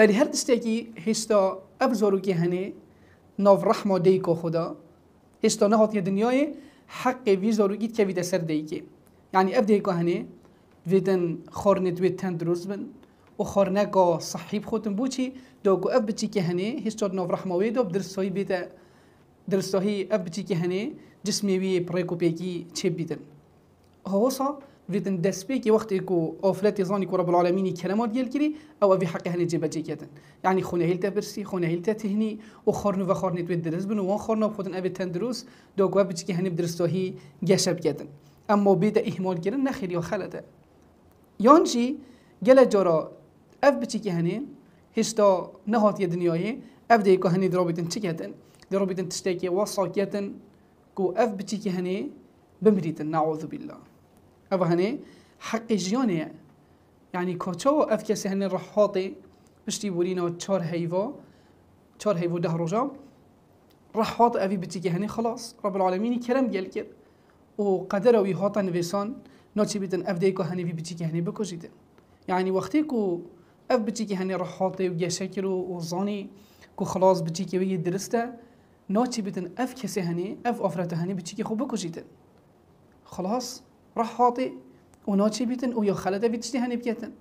بلی هر دستکی هستا ابزارو که هنه ناف رحمه دیکو خدا هستا نهات دنیای حق وی زاروگیت که ویده سر دیگه یعنی اب دیگه هنه ویدن خارنت وید تندروز بن و خارنگا صحیب خودم بوچی داگو اب بچی که هنه هستاد ناف رحمه وید و درستایی بیده درستایی اب بچی که هنه جسمی وی پریکو پیکی چه بیدن هوسا ویدن دست بيكي وقت يكو أوفلاتي ظاني كو رب العالمين كلمات ديال كري أو أبي حق هني جيبا جيكاتن يعني خونا هيلتا برسي خونا هيلتا تهني وخارنو وخارني تويد درس بنو وان خارنا بخودن أبي تندروس دوغوا بيجي هني بدرستو هي جاشب كاتن أما بيدا إهمال كرن نخير يا خالته يانجي جل جرا أف بيجي هني هستا نهات الدنياي أبدا يكو هني درابطن تشكاتن درابطن تشتكي وصاكاتن كو أف بيجي هني بمريتن نعوذ بالله أبا هني حق جيانه يعني كوتشو أف كسي هني رحاطي بشتي بولينا وتشار هيفو ده رجا رحاط أفي بتيجي هني خلاص رب العالمين كرم جل كر وقدر ويهاتا نفسان ناتشي بيتن أف ديكو هني في بتيجي هني بكو جيتن يعني وقتيكو أف بتيجي هني رحاطي وجاشكرو وظاني كو خلاص بتيجي ويجي درسته ناتشي بيتن أف كسي هني أف أفرته هني بتيجي خو بكو جيتن خلاص رحاطي وناتشي بيتن ويا خالته بتشتي هني بكتن